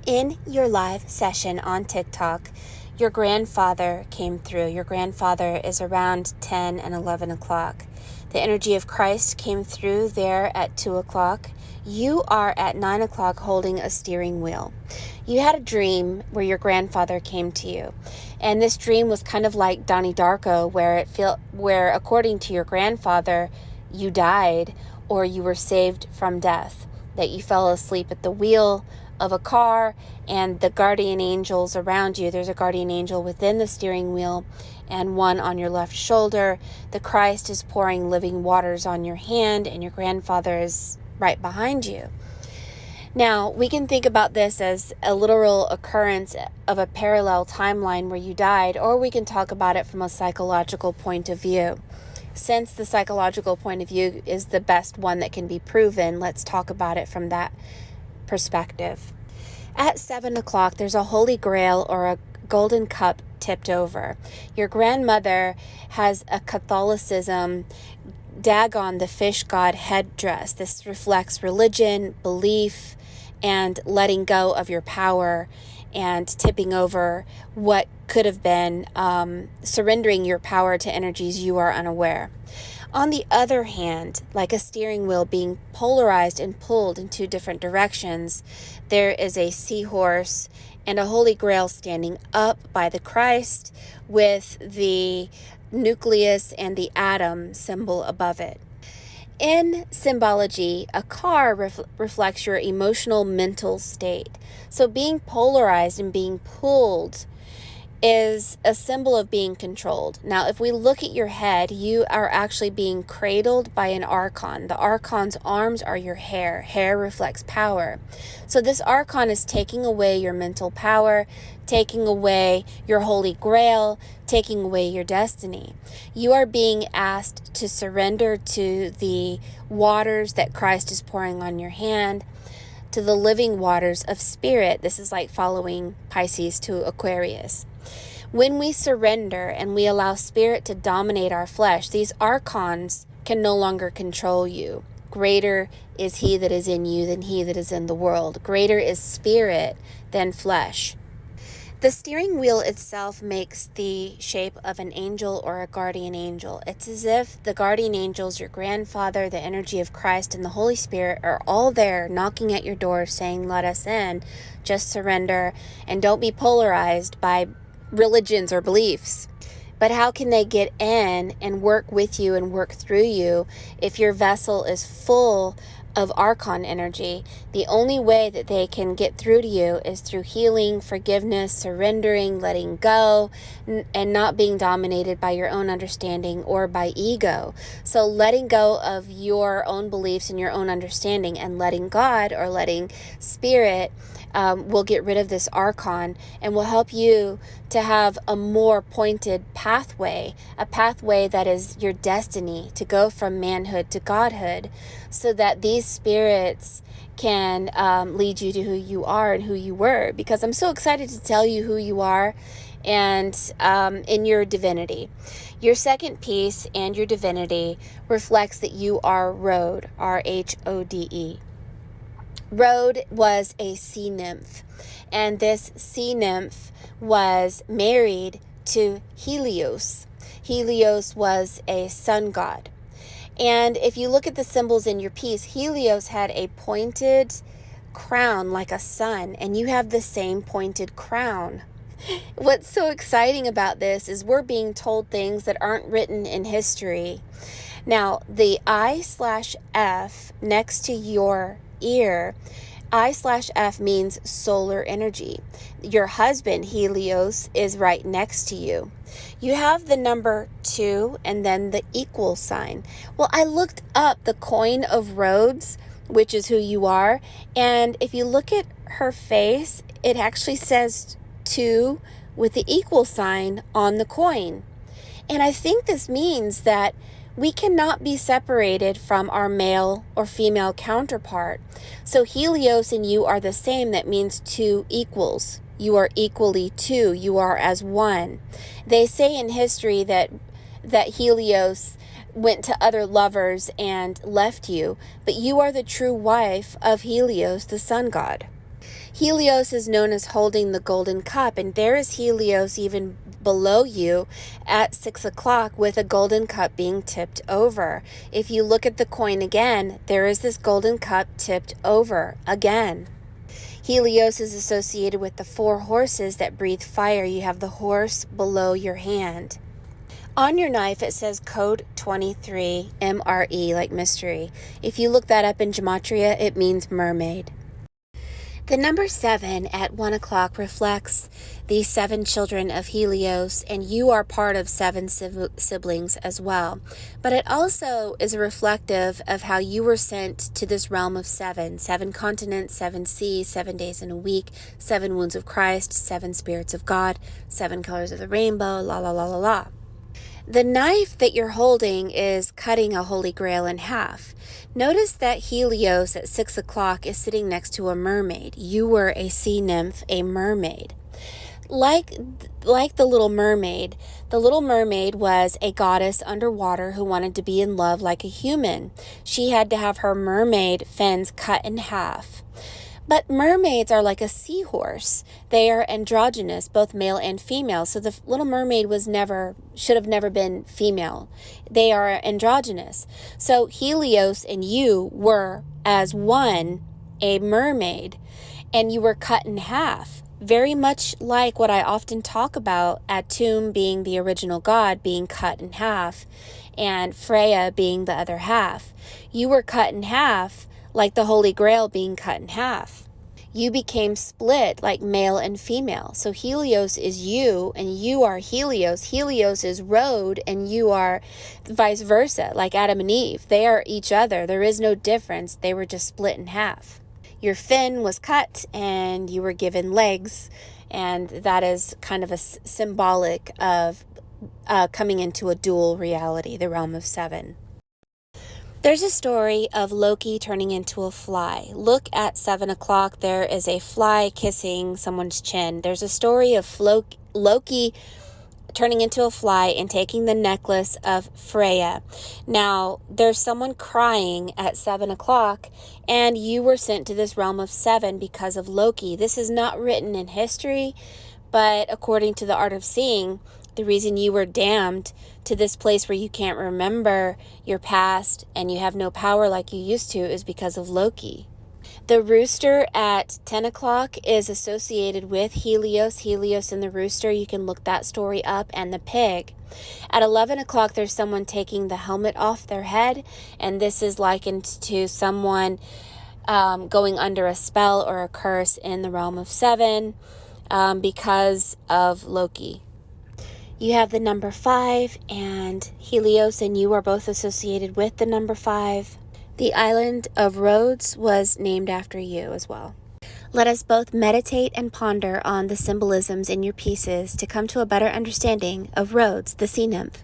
In your live session on TikTok, your grandfather came through. Your grandfather is around 10 and 11 o'clock. The energy of Christ came through there at 2 o'clock. You are at 9 o'clock holding a steering wheel. You had a dream where your grandfather came to you. And this dream was kind of like Donnie Darko, where according to your grandfather, you died or you were saved from death, that you fell asleep at the wheel of a car and the guardian angels around you. There's a guardian angel within the steering wheel and one on your left shoulder. The Christ is pouring living waters on your hand and your grandfather is right behind you. Now, we can think about this as a literal occurrence of a parallel timeline where you died, or we can talk about it from a psychological point of view. Since the psychological point of view is the best one that can be proven, let's talk about it from that perspective. At 7 o'clock, there's a holy grail or a golden cup tipped over. Your grandmother has a Catholicism Dagon, the fish god headdress. This reflects religion, belief, and letting go of your power and tipping over what could have been surrendering your power to energies you are unaware. On the other hand, like a steering wheel being polarized and pulled in two different directions, there is a seahorse and a holy grail standing up by the Christ with the nucleus and the atom symbol above it. In symbology, a car reflects your emotional mental state. So being polarized and being pulled is a symbol of being controlled. Now, if we look at your head, you are actually being cradled by an archon. The archon's arms are your hair. Hair reflects power. So this archon is taking away your mental power, taking away your holy grail, taking away your destiny. You are being asked to surrender to the waters that Christ is pouring on your hand, to the living waters of spirit. This is like following Pisces to Aquarius. When we surrender and we allow spirit to dominate our flesh, these archons can no longer control you. Greater is he that is in you than he that is in the world. Greater is spirit than flesh. The steering wheel itself makes the shape of an angel or a guardian angel. It's as if the guardian angels, your grandfather, the energy of Christ, and the Holy Spirit are all there knocking at your door saying, let us in, just surrender, and don't be polarized by religions or beliefs. But how can they get in and work with you and work through you if your vessel is full of archon energy? The only way that they can get through to you is through healing, forgiveness, surrendering, letting go, and not being dominated by your own understanding or by ego. So letting go of your own beliefs and your own understanding and letting God or letting spirit will get rid of this archon and will help you to have a more pointed pathway, a pathway that is your destiny to go from manhood to godhood, so that these spirits can lead you to who you are and who you were. Because I'm so excited to tell you who you are and in your divinity. Your second piece and your divinity reflects that you are RHODE, RHODE. RHODE was a sea nymph, and this sea nymph was married to Helios. Helios was a sun god. And if you look at the symbols in your piece, Helios had a pointed crown like a sun, and you have the same pointed crown. What's so exciting about this is we're being told things that aren't written in history. Now, the I/F next to your ear, I/F means solar energy. Your husband, Helios, is right next to you. You have the number 2 and then the equal sign. Well, I looked up the coin of Rhodes, which is who you are, and if you look at her face, it actually says 2 with the equal sign on the coin. And I think this means that we cannot be separated from our male or female counterpart. So Helios and you are the same. That means 2 equals. You are equally 2. You are as one. They say in history that Helios went to other lovers and left you, but you are the true wife of Helios, the sun god. Helios is known as holding the golden cup, and there is Helios even below you at 6 o'clock with a golden cup being tipped over. If you look at the coin again, there is this golden cup tipped over again. Helios is associated with the 4 horses that breathe fire. You have the horse below your hand. On your knife, it says code 23, MRE, like mystery. If you look that up in Gematria, it means mermaid. The number 7 at 1 o'clock reflects the 7 children of Helios, and you are part of 7 siblings as well. But it also is reflective of how you were sent to this realm of 7 continents, 7 seas, 7 days in a week, 7 wounds of Christ, 7 spirits of God, 7 colors of the rainbow, la la la la la. The knife that you're holding is cutting a holy grail in half. Notice that Helios at 6 o'clock is sitting next to a mermaid. You were a sea nymph, a mermaid. Like the Little Mermaid was a goddess underwater who wanted to be in love like a human. She had to have her mermaid fins cut in half. But mermaids are like a seahorse. They are androgynous, both male and female. So the Little Mermaid should have never been female. They are androgynous. So Helios and you were as one, a mermaid, and you were cut in half. Very much like what I often talk about, Atum being the original god being cut in half, and Freya being the other half. You were cut in half like the Holy Grail being cut in half. You became split like male and female. So Helios is you and you are Helios. Helios is RHODE and you are vice versa, like Adam and Eve. They are each other. There is no difference. They were just split in half. Your fin was cut and you were given legs, and that is kind of a symbolic of coming into a dual reality, the realm of 7. There's a story of Loki turning into a fly. Look at 7 o'clock. There is a fly kissing someone's chin. There's a story of Loki turning into a fly and taking the necklace of Freya. Now, there's someone crying at 7 o'clock, and you were sent to this realm of 7 because of Loki. This is not written in history, but according to the art of seeing, the reason you were damned to this place where you can't remember your past and you have no power like you used to is because of Loki. The rooster at 10 o'clock is associated with Helios and the rooster. You can look that story up, and the pig. At 11 o'clock, there's someone taking the helmet off their head, and this is likened to someone going under a spell or a curse in the realm of 7 because of Loki. You have the number 5, and Helios and you are both associated with the number 5. The island of Rhodes was named after you as well. Let us both meditate and ponder on the symbolisms in your pieces to come to a better understanding of Rhodes, the sea nymph.